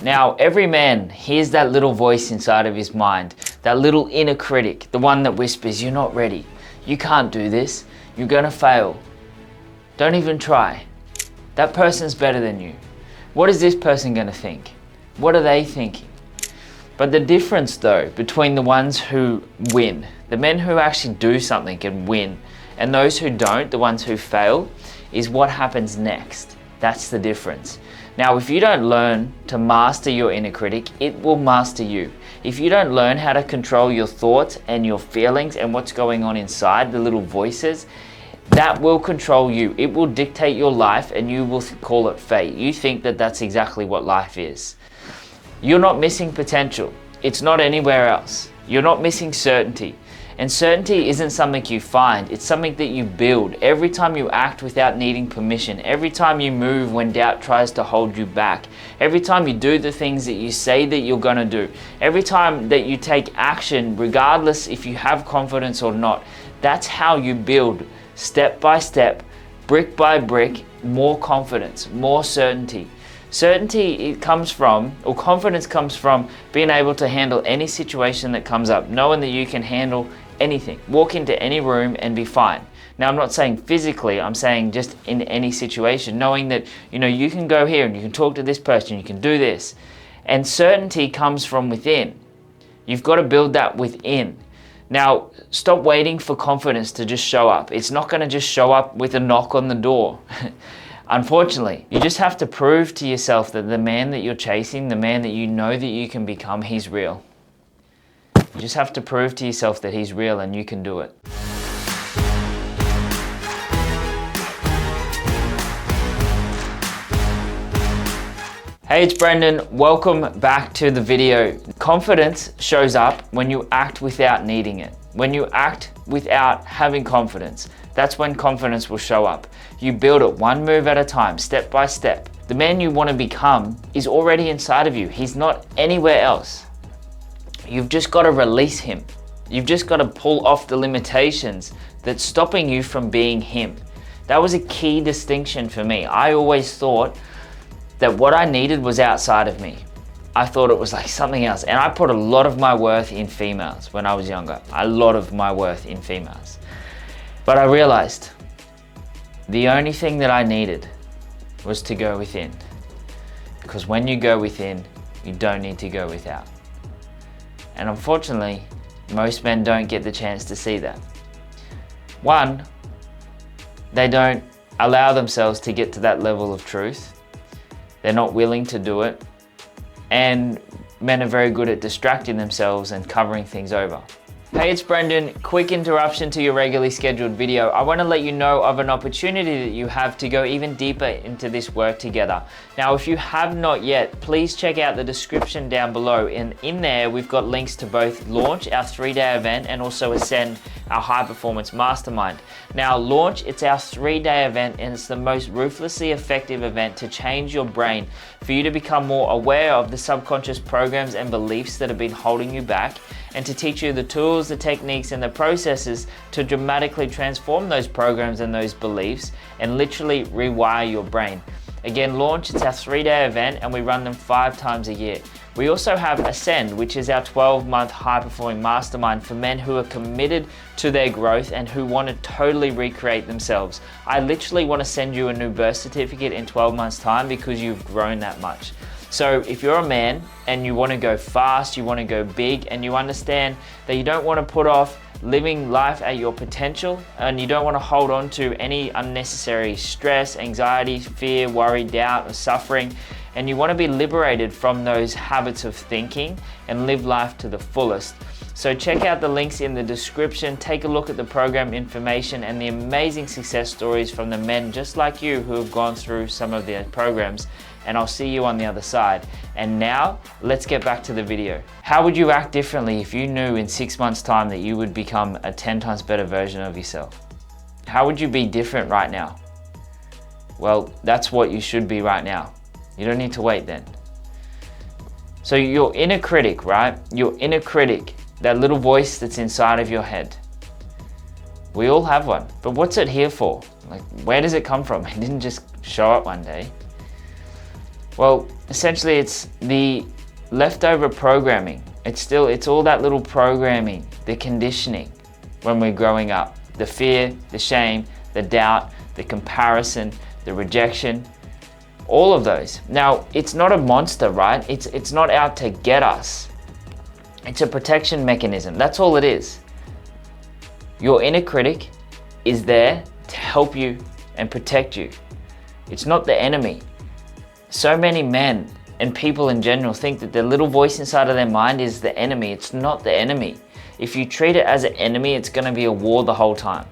Now, every man hears that little voice inside of his mind, that little inner critic, the one that whispers, "You're not ready. You can't do this. You're gonna fail. Don't even try. That person's better than you. What is this person gonna think? What are they thinking?" But the difference though, between the ones who win, the men who actually do something and win, and those who don't, the ones who fail, is what happens next. That's the difference. Now, if you don't learn to master your inner critic, it will master you. If you don't learn how to control your thoughts and your feelings and what's going on inside, the little voices, that will control you. It will dictate your life and you will call it fate. You think that that's exactly what life is. You're not missing potential. It's not anywhere else. You're not missing certainty. And certainty isn't something you find, it's something that you build. Every time you act without needing permission, every time you move when doubt tries to hold you back, every time you do the things that you say that you're gonna do, every time that you take action, regardless if you have confidence or not, that's how you build step by step, brick by brick, more confidence, more certainty. Certainty comes from, or confidence comes from, being able to handle any situation that comes up, knowing that you can handle anything, walk into any room and be fine. Now, I'm not saying physically, I'm saying just in any situation, knowing that, you can go here and you can talk to this person, you can do this. And certainty comes from within. You've got to build that within. Now, stop waiting for confidence to just show up. It's not going to just show up with a knock on the door. Unfortunately, you just have to prove to yourself that the man that you're chasing, the man that you know that you can become, he's real. You just have to prove to yourself that he's real and you can do it. Hey, it's Brendan. Welcome back to the video. Confidence shows up when you act without needing it. When you act without having confidence, that's when confidence will show up. You build it one move at a time, step by step. The man you want to become is already inside of you. He's not anywhere else. You've just got to release him. You've just got to pull off the limitations that's stopping you from being him. That was a key distinction for me. I always thought that what I needed was outside of me. I thought it was like something else. And I put a lot of my worth in females when I was younger. A lot of my worth in females. But I realized the only thing that I needed was to go within. Because when you go within, you don't need to go without. And unfortunately, most men don't get the chance to see that. One, they don't allow themselves to get to that level of truth. They're not willing to do it. And men are very good at distracting themselves and covering things over. Hey, it's Brendan. Quick interruption to your regularly scheduled video. I want to let you know of an opportunity that you have to go even deeper into this work together. Now, if you have not yet, please check out the description down below. And in there, we've got links to both Launch, our 3-day event, and also Ascend, our high performance mastermind. Now, Launch, it's our 3-day event, and it's the most ruthlessly effective event to change your brain, for you to become more aware of the subconscious programs and beliefs that have been holding you back, and to teach you the tools, the techniques, and the processes to dramatically transform those programs and those beliefs and literally rewire your brain. Again, Launch, it's our 3-day event and we run them 5 times a year. We also have Ascend, which is our 12-month high-performing mastermind for men who are committed to their growth and who want to totally recreate themselves. I literally want to send you a new birth certificate in 12 months' time because you've grown that much. So if you're a man and you want to go fast, you want to go big, and you understand that you don't want to put off living life at your potential, and you don't want to hold on to any unnecessary stress, anxiety, fear, worry, doubt, or suffering, and you want to be liberated from those habits of thinking and live life to the fullest. So check out the links in the description, take a look at the program information and the amazing success stories from the men just like you who have gone through some of their programs, and I'll see you on the other side. And now, let's get back to the video. How would you act differently if you knew in 6 months' time that you would become a 10 times better version of yourself? How would you be different right now? Well, that's what you should be right now. You don't need to wait then. So your inner critic, right? Your inner critic, that little voice that's inside of your head. We all have one, but what's it here for? Like, where does it come from? It didn't just show up one day. Well, essentially it's the leftover programming. It's all that little programming, the conditioning when we're growing up. The fear, the shame, the doubt, the comparison, the rejection, all of those. Now, it's not a monster, right? It's not out to get us. It's a protection mechanism. That's all it is. Your inner critic is there to help you and protect you. It's not the enemy. So many men and people in general think that the little voice inside of their mind is the enemy. It's not the enemy. If you treat it as an enemy, it's going to be a war the whole time.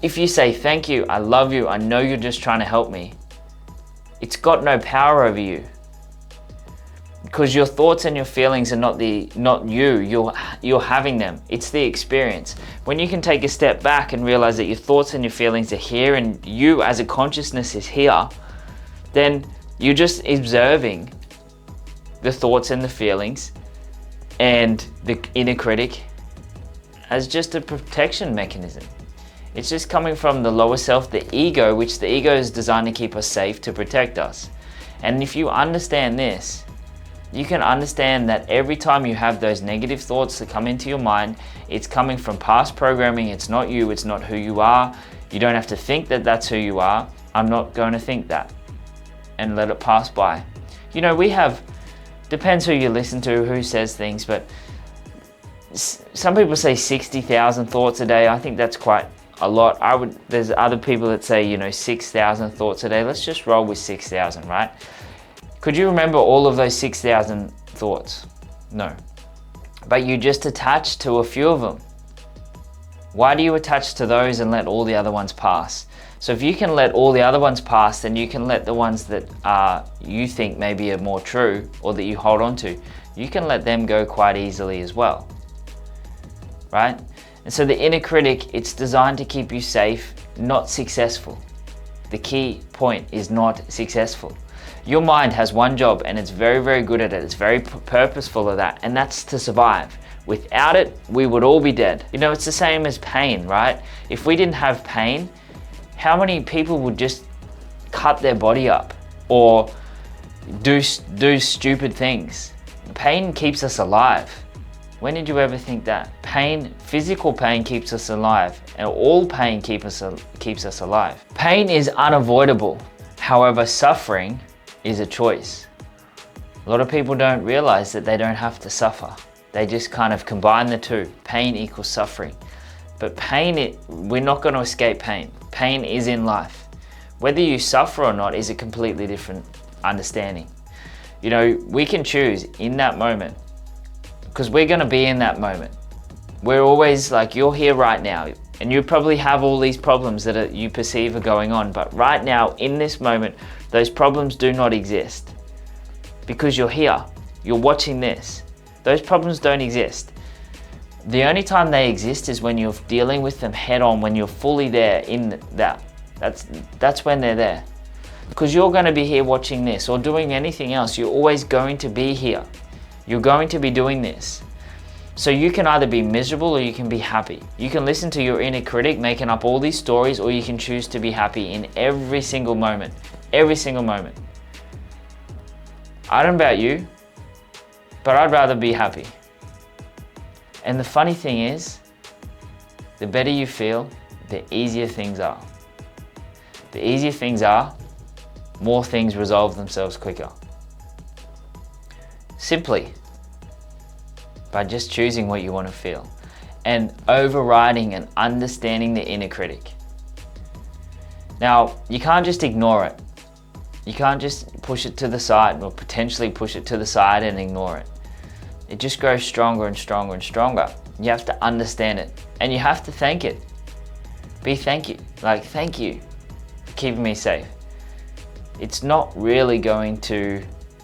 If you say, thank you, I love you, I know you're just trying to help me, it's got no power over you. Because your thoughts and your feelings are not you, you're having them. It's the experience. When you can take a step back and realize that your thoughts and your feelings are here and you as a consciousness is here, then you're just observing the thoughts and the feelings and the inner critic as just a protection mechanism. It's just coming from the lower self, the ego, which the ego is designed to keep us safe, to protect us. And if you understand this, you can understand that every time you have those negative thoughts that come into your mind, it's coming from past programming. It's not you, it's not who you are. You don't have to think that that's who you are. I'm not going to think that and let it pass by. You know, we have, depends who you listen to, who says things, but some people say 60,000 thoughts a day. I think that's quite a lot. There's other people that say, 6,000 thoughts a day. Let's just roll with 6,000, right? Could you remember all of those 6,000 thoughts? No. But you just attached to a few of them. Why do you attach to those and let all the other ones pass? So if you can let all the other ones pass, then you can let the ones that you think maybe are more true or that you hold on to, you can let them go quite easily as well, right? And so the inner critic, it's designed to keep you safe, not successful. The key point is not successful. Your mind has one job and it's very, very good at it. It's very purposeful of that, and that's to survive. Without it, we would all be dead. It's the same as pain, right? If we didn't have pain, how many people would just cut their body up or do stupid things? Pain keeps us alive. When did you ever think that? Pain, physical pain keeps us alive, and all pain keeps us alive. Pain is unavoidable. However, suffering is a choice. A lot of people don't realize that they don't have to suffer. They just kind of combine the two. Pain equals suffering. But pain, we're not going to escape pain. Pain is in life. Whether you suffer or not is a completely different understanding. We can choose in that moment, because we're going to be in that moment. We're always like, you're here right now, and you probably have all these problems that you perceive are going on, but right now, in this moment, those problems do not exist. Because you're here, you're watching this. Those problems don't exist. The only time they exist is when you're dealing with them head on, when you're fully there in that. That's when they're there. Because you're going to be here watching this or doing anything else. You're always going to be here. You're going to be doing this. So you can either be miserable or you can be happy. You can listen to your inner critic making up all these stories, or you can choose to be happy in every single moment. Every single moment. I don't know about you, but I'd rather be happy. And the funny thing is, the better you feel, the easier things are. The easier things are, more things resolve themselves quicker. Simply by just choosing what you want to feel and overriding and understanding the inner critic. Now, you can't just ignore it. You can't just push it to the side or potentially push it to the side and ignore it. It just grows stronger and stronger and stronger. You have to understand it and you have to thank it. Thank you for keeping me safe. It's not really going to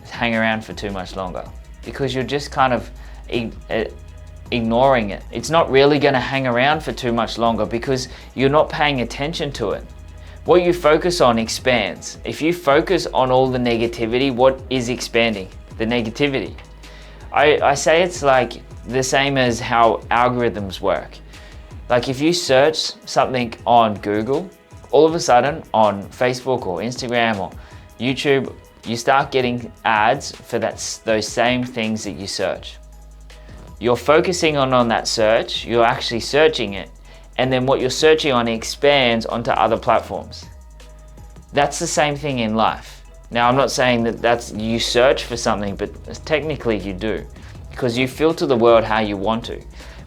hang around for too much longer because you're just kind of ignoring it. It's not really going to hang around for too much longer because you're not paying attention to it. What you focus on expands. If you focus on all the negativity, what is expanding? The negativity. I say it's like the same as how algorithms work. Like if you search something on Google, all of a sudden on Facebook or Instagram or YouTube, you start getting ads for those same things that you search. You're focusing on that search, you're actually searching it, and then what you're searching on expands onto other platforms. That's the same thing in life. Now, I'm not saying that you search for something, but technically you do, because you filter the world how you want to.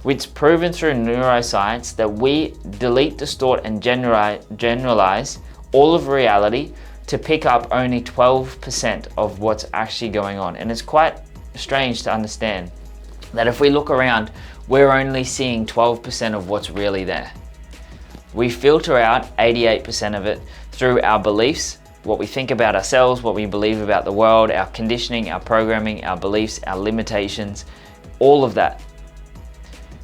It's proven through neuroscience that we delete, distort, and generalize all of reality to pick up only 12% of what's actually going on. And it's quite strange to understand that if we look around, we're only seeing 12% of what's really there. We filter out 88% of it through our beliefs, what we think about ourselves, what we believe about the world, our conditioning, our programming, our beliefs, our limitations, all of that.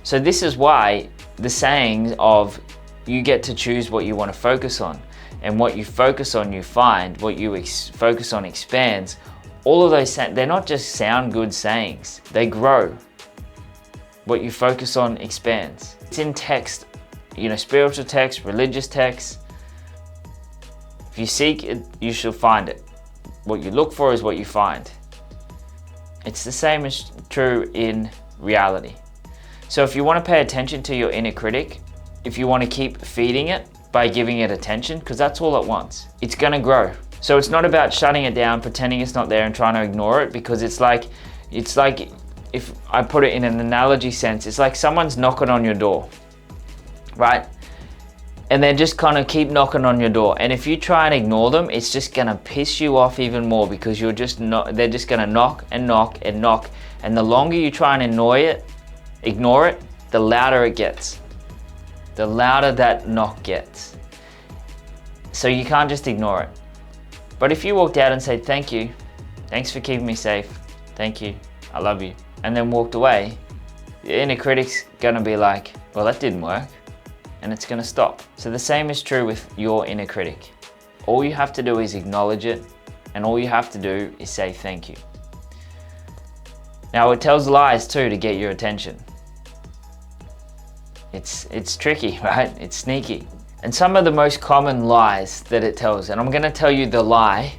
So this is why the saying of you get to choose what you want to focus on, and what you focus on you find, what you focus on expands. All of those, they're not just sound good sayings, they grow. What you focus on expands. It's in text, spiritual text, religious text. If you seek it, you shall find it. What you look for is what you find. It's the same as true in reality. So if you want to pay attention to your inner critic, if you want to keep feeding it by giving it attention, because that's all it wants, it's going to grow. So it's not about shutting it down, pretending it's not there and trying to ignore it, because it's like, if I put it in an analogy sense, it's like someone's knocking on your door, right? And they just kind of keep knocking on your door. And if you try and ignore them, it's just going to piss you off even more, because they're just going to knock and knock and knock. And the longer you try and ignore it, the louder it gets. The louder that knock gets. So you can't just ignore it. But if you walked out and said, thank you, thanks for keeping me safe, thank you, I love you, and then walked away, your inner critic's gonna be like, well, that didn't work, and it's gonna stop. So the same is true with your inner critic. All you have to do is acknowledge it, and all you have to do is say thank you. Now, it tells lies too to get your attention. It's tricky, right? It's sneaky. And some of the most common lies that it tells, and I'm gonna tell you the lie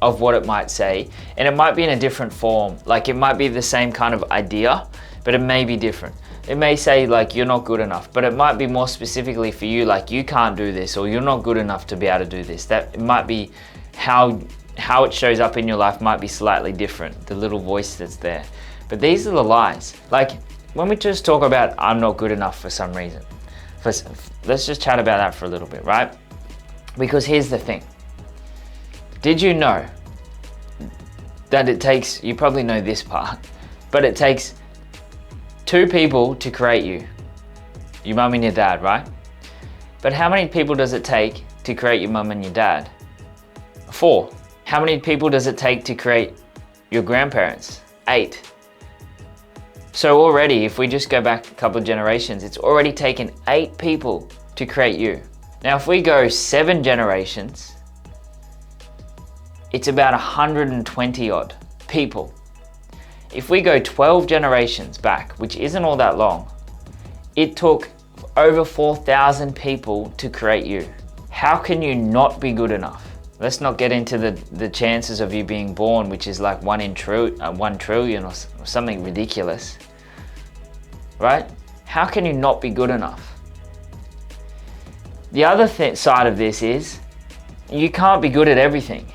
of what it might say, and it might be in a different form. Like, it might be the same kind of idea, but it may be different. It may say like, you're not good enough, but it might be more specifically for you, like, you can't do this, or you're not good enough to be able to do this. That it might be how it shows up in your life might be slightly different, the little voice that's there. But these are the lies. Like, when we just talk about I'm not good enough for some reason, let's just chat about that for a little bit, right? Because here's the thing. Did you know that it takes, you probably know this part, but it takes 2 people to create you. Your mum and your dad, right? But how many people does it take to create your mum and your dad? 4. How many people does it take to create your grandparents? 8. So already, if we just go back a couple of generations, it's already taken 8 people to create you. Now, if we go 7 generations, it's about 120 odd people. If we go 12 generations back, which isn't all that long, it took over 4,000 people to create you. How can you not be good enough? Let's not get into the chances of you being born, which is like 1 trillion or something ridiculous, right? How can you not be good enough? The other side of this is you can't be good at everything.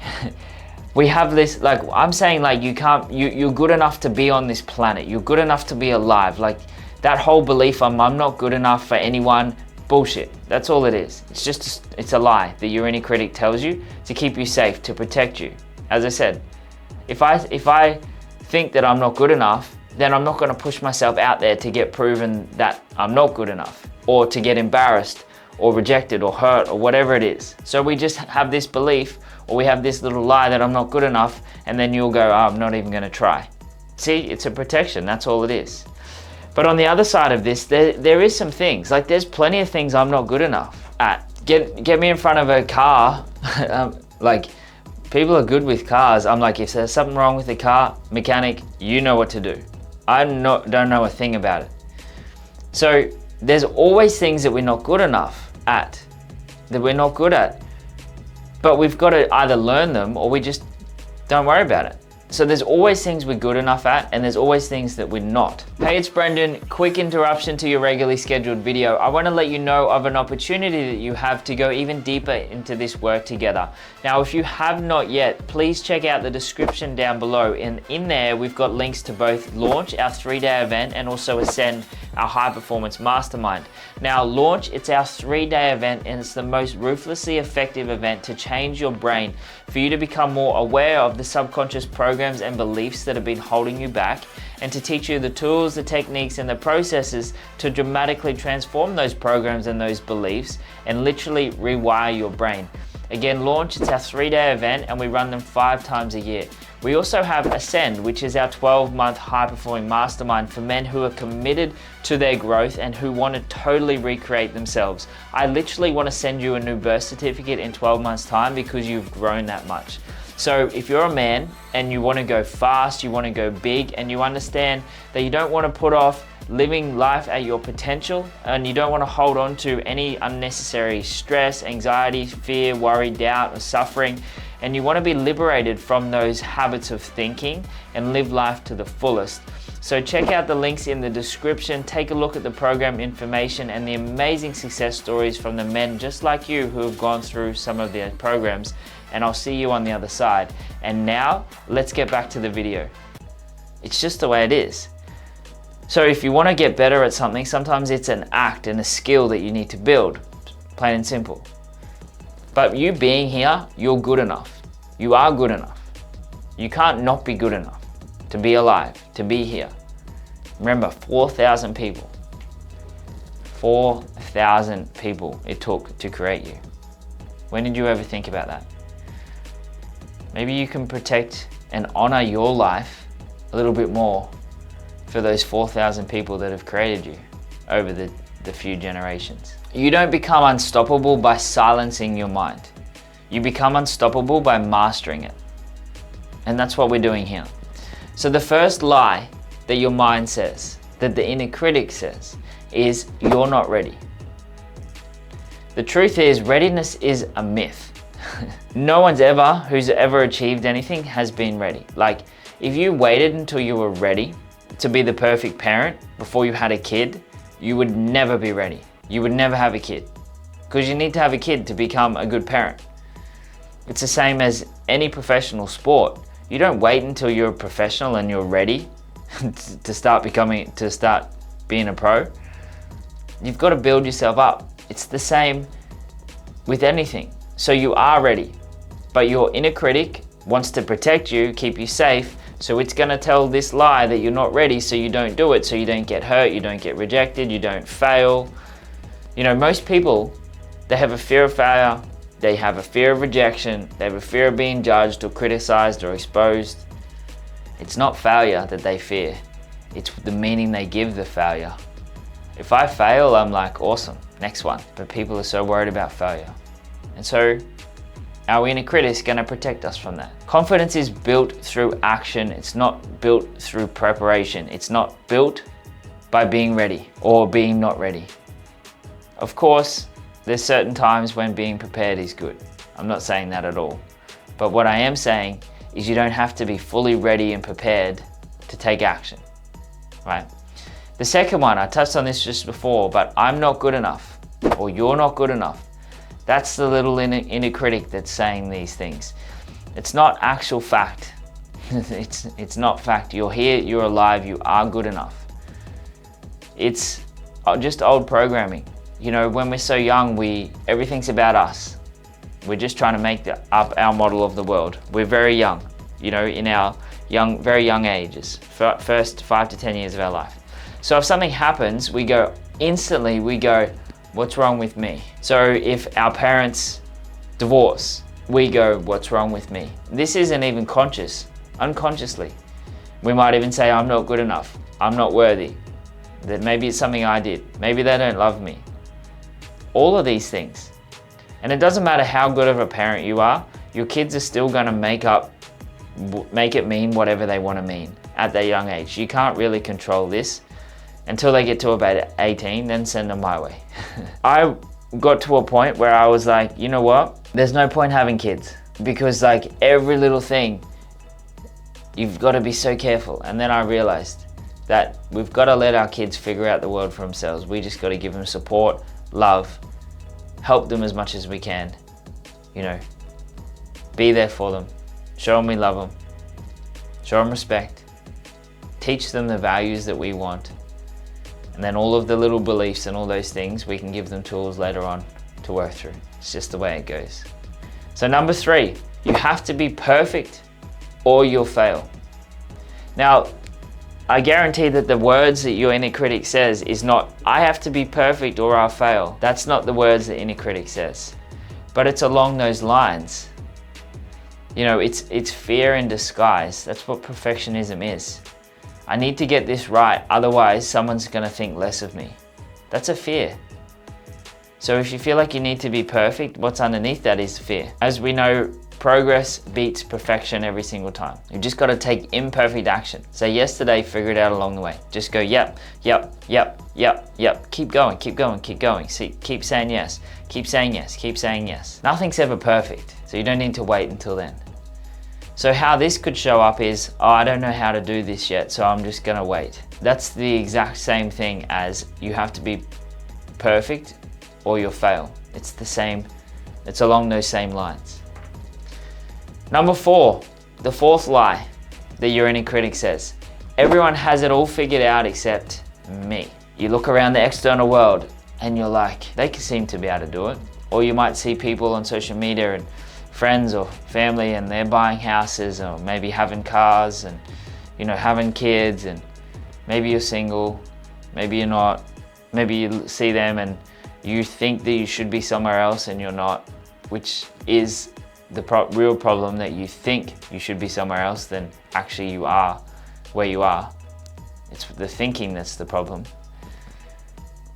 We have this, like, I'm saying, like, you're good enough to be on this planet. You're good enough to be alive. Like, that whole belief I'm not good enough for anyone, bullshit. That's all it is. It's a lie that your inner critic tells you to keep you safe, to protect you. As I said, if I think that I'm not good enough, then I'm not going to push myself out there to get proven that I'm not good enough, or to get embarrassed or rejected or hurt or whatever it is. So we just have this belief, or we have this little lie that I'm not good enough, and then you'll go, oh, I'm not even going to try. See, it's a protection. That's all it is. But on the other side of this, there is some things, like there's plenty of things I'm not good enough at. Get me in front of a car. Like, people are good with cars. I'm like, if there's something wrong with the car, mechanic, you know what to do. I don't know a thing about it. So there's always things that we're not good enough at, that we're not good at. But we've got to either learn them, or we just Don't worry about it. So there's always things we're good enough at, and there's always things that we're not. Hey, it's Brendan. Quick interruption to your regularly scheduled video. I want to let you know of an opportunity that you have to go even deeper into this work together. Now, if you have not yet, please check out the description down below. And in there, we've got links to both Launch, our 3-day event, and also Ascend, our high performance mastermind. Now, Launch, it's our 3-day event, and it's the most ruthlessly effective event to change your brain, for you to become more aware of the subconscious programs and beliefs that have been holding you back, and to teach you the tools, the techniques, and the processes to dramatically transform those programs and those beliefs and literally rewire your brain. Again, Launch, it's our 3-day event, and we run them 5 times a year. We also have Ascend, which is our 12-month high-performing mastermind for men who are committed to their growth and who want to totally recreate themselves. I literally want to send you a new birth certificate in 12 months' time because you've grown that much. So if you're a man and you want to go fast, you want to go big, and you understand that you don't want to put off living life at your potential, and you don't want to hold on to any unnecessary stress, anxiety, fear, worry, doubt, or suffering, and you want to be liberated from those habits of thinking and live life to the fullest. So check out the links in the description, take a look at the program information and the amazing success stories from the men just like you who have gone through some of their programs, and I'll see you on the other side. And now, let's get back to the video. It's just the way it is. So if you want to get better at something, sometimes it's an act and a skill that you need to build, plain and simple. But you being here, you're good enough. You are good enough. You can't not be good enough to be alive, to be here. Remember, 4,000 people. 4,000 people it took to create you. When did you ever think about that? Maybe you can protect and honor your life a little bit more for those 4,000 people that have created you over the few generations. You don't become unstoppable by silencing your mind. You become unstoppable by mastering it. And that's what we're doing here. So the first lie that your mind says, that the inner critic says, is you're not ready. The truth is, readiness is a myth. No one's who's ever achieved anything has been ready. Like, if you waited until you were ready to be the perfect parent before you had a kid, you would never be ready. You would never have a kid, because you need to have a kid to become a good parent. It's the same as any professional sport. You don't wait until you're a professional and you're ready to start being a pro. You've got to build yourself up. It's the same with anything. So you are ready, but your inner critic wants to protect you, keep you safe, so it's going to tell this lie that you're not ready, so you don't do it, so you don't get hurt, you don't get rejected, you don't fail. You know, most people, they have a fear of failure, they have a fear of rejection, they have a fear of being judged or criticized or exposed. It's not failure that they fear, it's the meaning they give the failure. If I fail, I'm like, awesome, next one. But people are so worried about failure. And so our inner critic is going to protect us from that. Confidence is built through action. It's not built through preparation. It's not built by being ready or being not ready. Of course, there's certain times when being prepared is good. I'm not saying that at all. But what I am saying is you don't have to be fully ready and prepared to take action, right? The second one, I touched on this just before, but I'm not good enough, or you're not good enough. That's the little inner critic that's saying these things. It's not actual fact. It's not fact. You're here, you're alive, you are good enough. It's just old programming. You know, when we're so young, everything's about us. We're just trying to make up our model of the world. We're very young, you know, in our very young ages, first 5 to 10 years of our life. So if something happens, we go, what's wrong with me? So if our parents divorce, we go, what's wrong with me? This isn't even conscious, unconsciously. We might even say, I'm not good enough, I'm not worthy, that maybe it's something I did, maybe they don't love me. All of these things. And it doesn't matter how good of a parent you are, your kids are still gonna make it mean whatever they wanna mean at their young age. You can't really control this until they get to about 18, then send them my way. I got to a point where I was like, you know what? There's no point having kids, because like every little thing You've got to be so careful. And then I realized that we've got to let our kids figure out the world for themselves. We just got to give them support, love, help them as much as we can. You know, be there for them, show them we love them, show them respect, teach them the values that we want. And then all of the little beliefs and all those things, we can give them tools later on to work through. It's just the way it goes. So number 3, you have to be perfect or you'll fail. Now, I guarantee that the words that your inner critic says is not, I have to be perfect or I'll fail. That's not the words the inner critic says. But it's along those lines. You know, it's fear in disguise. That's what perfectionism is. I need to get this right, otherwise someone's gonna think less of me. That's a fear. So if you feel like you need to be perfect, what's underneath that is fear. As we know, progress beats perfection every single time. You've just got to take imperfect action. Say yes today, figure it out along the way. Just go yep, yep, yep, yep, yep. Keep going, keep going, keep going. See, keep saying yes, keep saying yes, keep saying yes. Nothing's ever perfect, so you don't need to wait until then. So how this could show up is, oh, I don't know how to do this yet, so I'm just gonna wait. That's the exact same thing as you have to be perfect or you'll fail. It's the same, it's along those same lines. Number 4, the 4th lie that your inner critic says. Everyone has it all figured out except me. You look around the external world and you're like, they can seem to be able to do it. Or you might see people on social media and friends or family and they're buying houses or maybe having cars and, you know, having kids, and maybe you're single, maybe you're not. Maybe you see them and you think that you should be somewhere else and you're not, which is the real problem, that you think you should be somewhere else than actually you are where you are. It's the thinking that's the problem.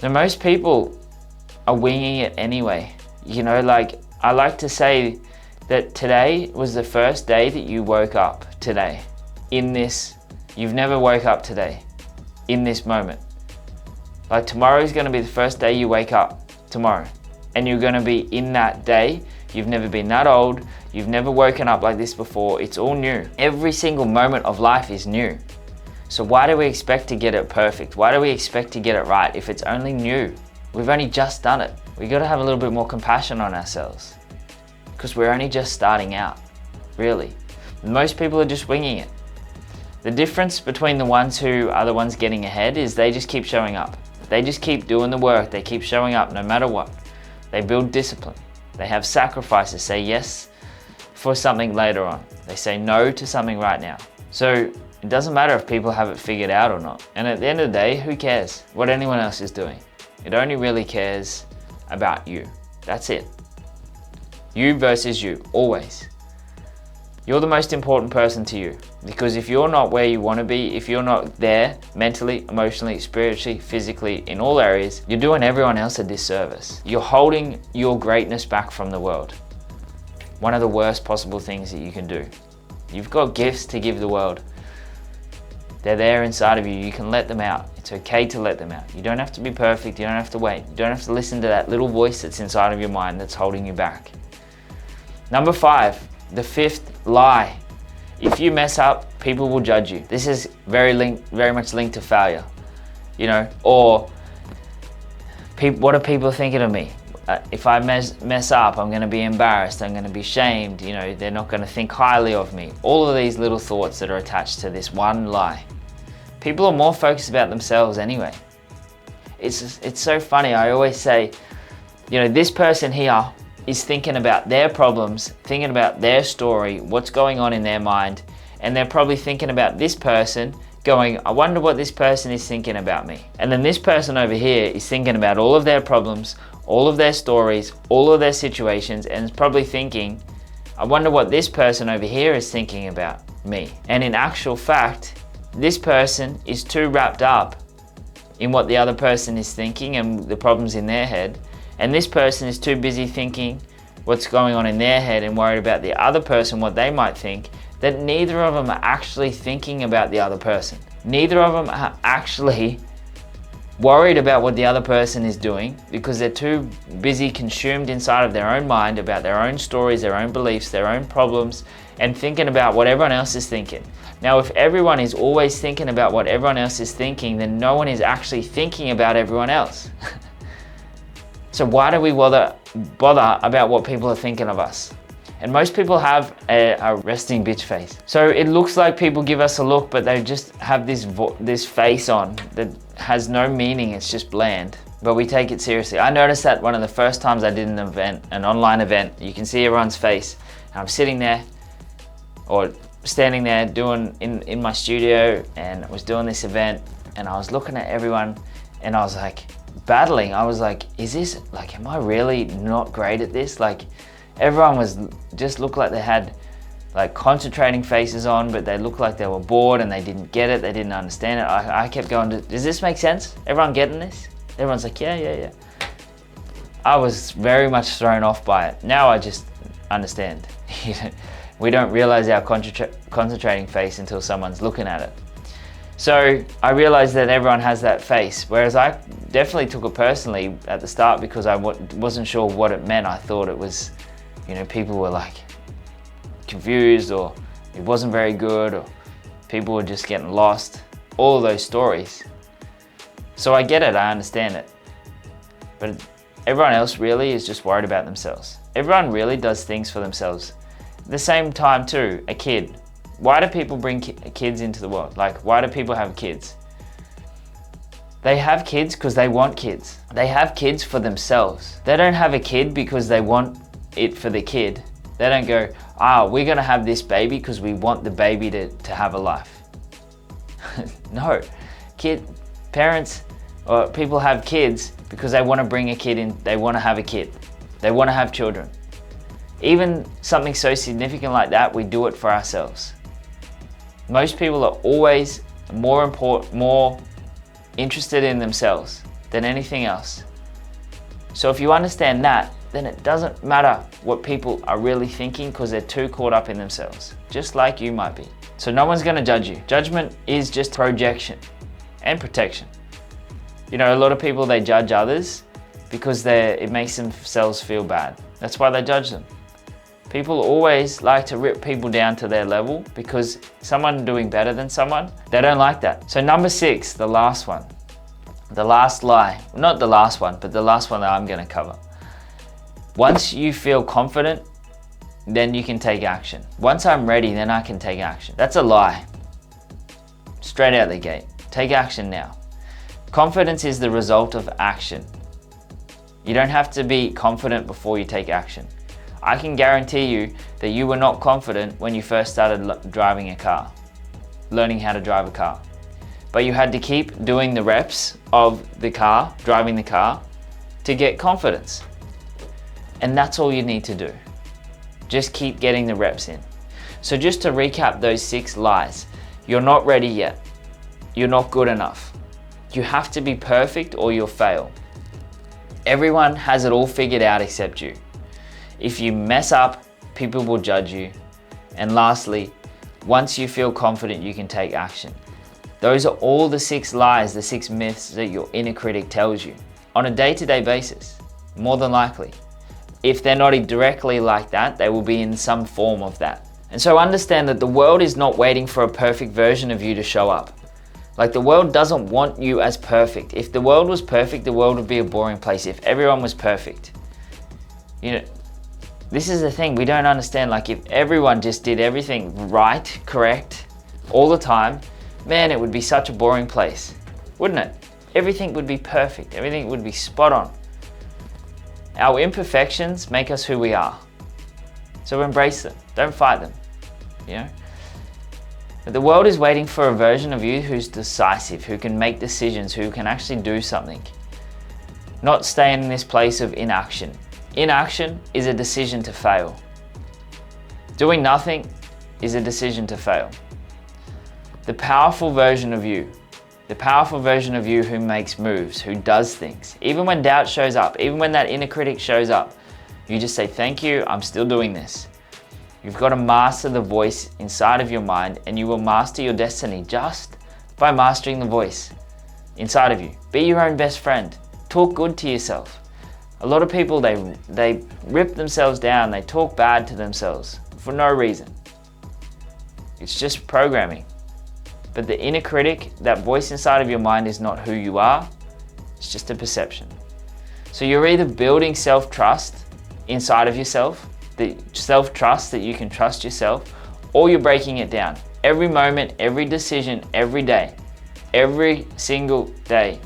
Now, most people are winging it anyway. You know, like, I like to say that today was the first day that you woke up today. You've never woke up today, in this moment. Like, tomorrow is gonna be the first day you wake up, tomorrow. And you're gonna be in that day. You've never been that old. You've never woken up like this before. It's all new. Every single moment of life is new. So why do we expect to get it perfect? Why do we expect to get it right if it's only new? We've only just done it. We gotta have a little bit more compassion on ourselves, because we're only just starting out, really. Most people are just winging it. The difference between the ones who are the ones getting ahead is they just keep showing up. They just keep doing the work. They keep showing up no matter what. They build discipline. They have sacrifices, say yes for something later on. They say no to something right now. So it doesn't matter if people have it figured out or not. And at the end of the day, who cares what anyone else is doing? It only really cares about you. That's it. You versus you, always. You're the most important person to you, because if you're not where you want to be, if you're not there mentally, emotionally, spiritually, physically, in all areas, you're doing everyone else a disservice. You're holding your greatness back from the world. One of the worst possible things that you can do. You've got gifts to give the world. They're there inside of you. You can let them out. It's okay to let them out. You don't have to be perfect. You don't have to wait. You don't have to listen to that little voice that's inside of your mind that's holding you back. Number 5. The 5th lie. If you mess up, people will judge you. This is very much linked to failure, you know, or what are people thinking of me? If I mess up, I'm gonna be embarrassed, I'm gonna be shamed, you know, they're not gonna think highly of me. All of these little thoughts that are attached to this one lie. People are more focused about themselves anyway. It's so funny. I always say, you know, this person here is thinking about their problems, thinking about their story, what's going on in their mind, and they're probably thinking about this person, going, I wonder what this person is thinking about me. And then this person over here is thinking about all of their problems, all of their stories, all of their situations, and is probably thinking, I wonder what this person over here is thinking about me. And in actual fact, this person is too wrapped up in what the other person is thinking and the problems in their head. And this person is too busy thinking what's going on in their head and worried about the other person, what they might think, that neither of them are actually thinking about the other person. Neither of them are actually worried about what the other person is doing because they're too busy consumed inside of their own mind about their own stories, their own beliefs, their own problems, and thinking about what everyone else is thinking. Now, if everyone is always thinking about what everyone else is thinking, then no one is actually thinking about everyone else. So why do we bother about what people are thinking of us? And most people have a resting bitch face. So it looks like people give us a look, but they just have this face on that has no meaning. It's just bland, but we take it seriously. I noticed that one of the first times I did an online event, you can see everyone's face. And I'm sitting there or standing there in my studio, and I was doing this event, and I was looking at everyone, and I was like battling. I was like, am I really not great at this? Like, everyone just looked like they had like concentrating faces on, but they looked like they were bored and they didn't get it, they didn't understand it. I kept going, does this make sense? Everyone getting this? Everyone's like, yeah. I was very much thrown off by it. Now I just understand. We don't realize our concentrating face until someone's looking at it. So I realized that everyone has that face, whereas I definitely took it personally at the start because I wasn't sure what it meant. I thought it was, people were like confused, or it wasn't very good, or people were just getting lost. All of those stories. So I get it, I understand it. But everyone else really is just worried about themselves. Everyone really does things for themselves. At the same time too, a kid. Why do people bring kids into the world? Like, why do people have kids? They have kids because they want kids. They have kids for themselves. They don't have a kid because they want it for the kid. They don't go, we're gonna have this baby because we want the baby to have a life. No, parents or people have kids because they want to bring a kid in, they want to have a kid. They want to have children. Even something so significant like that, we do it for ourselves. Most people are always more interested in themselves than anything else. So if you understand that, then it doesn't matter what people are really thinking because they're too caught up in themselves, just like you might be. So no one's going to judge you. Judgment is just projection and protection. A lot of people, they judge others because it makes themselves feel bad. That's why they judge them. People always like to rip people down to their level because someone doing better than someone, they don't like that. So number 6, the last one, the last lie, not the last one, but the last one that I'm going to cover. Once you feel confident, then you can take action. Once I'm ready, then I can take action. That's a lie. Straight out the gate. Take action now. Confidence is the result of action. You don't have to be confident before you take action. I can guarantee you that you were not confident when you first started driving a car, learning how to drive a car. But you had to keep doing the reps of the car, driving the car, to get confidence. And that's all you need to do. Just keep getting the reps in. So just to recap those 6 lies, you're not ready yet. You're not good enough. You have to be perfect or you'll fail. Everyone has it all figured out except you. If you mess up, people will judge you. And lastly, once you feel confident, you can take action. Those are all the 6 lies, the 6 myths that your inner critic tells you on a day-to-day basis, more than likely. If they're not directly like that, they will be in some form of that. And so understand that the world is not waiting for a perfect version of you to show up. Like, the world doesn't want you as perfect. If the world was perfect, the world would be a boring place if everyone was perfect. This is the thing we don't understand. Like, if everyone just did everything right, correct, all the time, man, it would be such a boring place, wouldn't it? Everything would be perfect. Everything would be spot on. Our imperfections make us who we are. So embrace them. Don't fight them, But the world is waiting for a version of you who's decisive, who can make decisions, who can actually do something. Not stay in this place of inaction. Inaction is a decision to fail. Doing nothing is a decision to fail. The powerful version of you who makes moves, who does things, even when doubt shows up, even when that inner critic shows up, you just say, thank you, I'm still doing this. You've got to master the voice inside of your mind, and you will master your destiny just by mastering the voice. inside of you. Be your own best friend. Talk good to yourself. A lot of people, they rip themselves down, they talk bad to themselves for no reason. It's just programming. But the inner critic, that voice inside of your mind, is not who you are. It's just a perception. So you're either building self-trust inside of yourself, the self-trust that you can trust yourself, or you're breaking it down. Every moment, every decision, every day, every single day,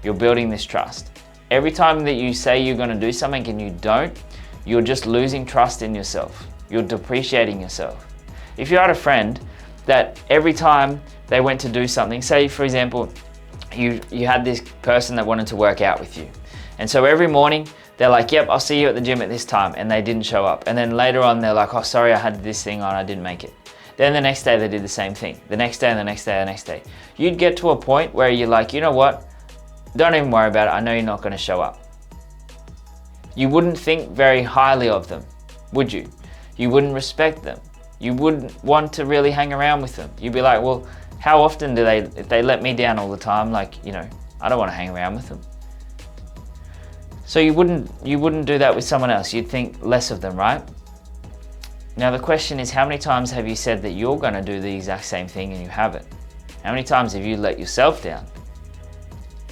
you're building this trust. Every time that you say you're going to do something and you don't, you're just losing trust in yourself. You're depreciating yourself. If you had a friend that every time they went to do something, say for example, you had this person that wanted to work out with you. And so every morning they're like, yep, I'll see you at the gym at this time. And they didn't show up. And then later on they're like, oh, sorry, I had this thing on, I didn't make it. Then the next day they did the same thing. The next day and the next day and the next day. You'd get to a point where you're like, you know what? Don't even worry about it. I know you're not going to show up. You wouldn't think very highly of them, would you? You wouldn't respect them. You wouldn't want to really hang around with them. You'd be like, well, how often do if they let me down all the time, like, you know, I don't want to hang around with them. So you wouldn't do that with someone else. You'd think less of them, right? Now the question is, how many times have you said that you're going to do the exact same thing and you haven't? How many times have you let yourself down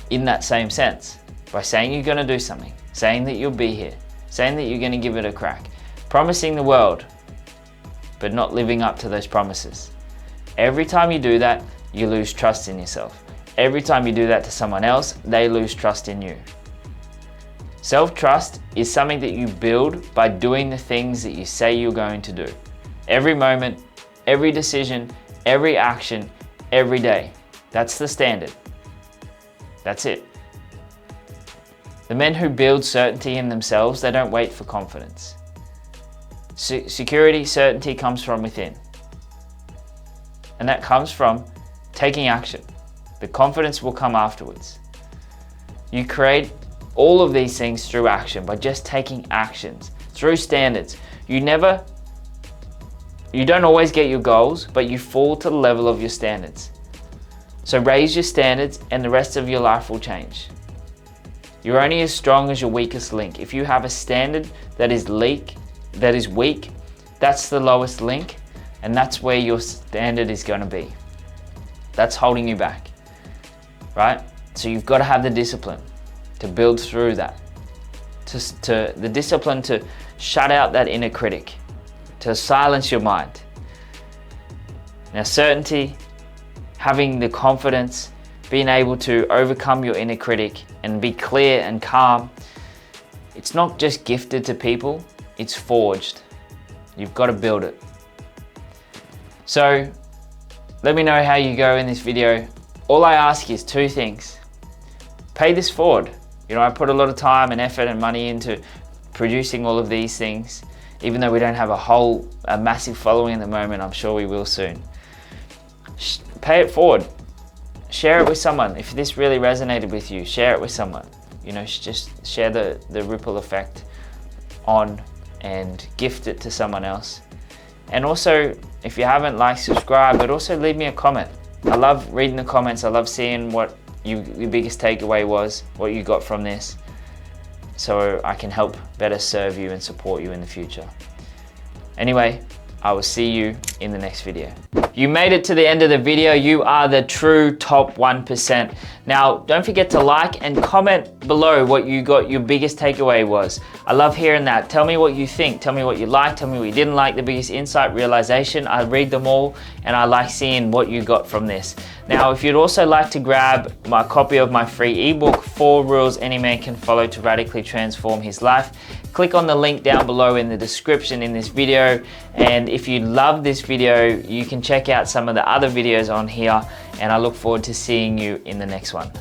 in that same sense by saying you're going to do something, saying that you'll be here, saying that you're going to give it a crack, promising the world, but not living up to those promises? Every time you do that, you lose trust in yourself. Every time you do that to someone else, they lose trust in you. Self-trust is something that you build by doing the things that you say you're going to do. Every moment, every decision, every action, every day. That's the standard. That's it. The men who build certainty in themselves, they don't wait for confidence. Security, certainty comes from within. And that comes from taking action. The confidence will come afterwards. You create all of these things through action, by just taking actions, through standards. You don't always get your goals, but you fall to the level of your standards. So raise your standards and the rest of your life will change. You're only as strong as your weakest link. If you have a standard that is weak, that's the lowest link, and that's where your standard is going to be. That's holding you back, right? So you've got to have the discipline to build through that, to the discipline to shut out that inner critic, to silence your mind. Now certainty, having the confidence, being able to overcome your inner critic and be clear and calm, it's not just gifted to people, it's forged. You've got to build it. So let me know how you go in this video. All I ask is two things. Pay this forward. You know, I put a lot of time and effort and money into producing all of these things. Even though we don't have a massive following at the moment, I'm sure we will soon. Pay it forward. Share it with someone. If this really resonated with you, share it with someone. You know, just share the ripple effect on and gift it to someone else. And also, if you haven't, like, subscribe, but also leave me a comment. I love reading the comments. I love seeing what your biggest takeaway was, what you got from this, so I can help better serve you and support you in the future. Anyway, I will see you in the next video. You made it to the end of the video. You are the true top 1%. Now, don't forget to like and comment below what your biggest takeaway was. I love hearing that. Tell me what you think. Tell me what you liked. Tell me what you didn't like. The biggest insight, realization. I read them all and I like seeing what you got from this. Now, if you'd also like to grab my copy of my free ebook, 4 Rules Any Man Can Follow to Radically Transform His Life, click on the link down below in the description in this video. And if you love this video, you can check out some of the other videos on here, and I look forward to seeing you in the next one.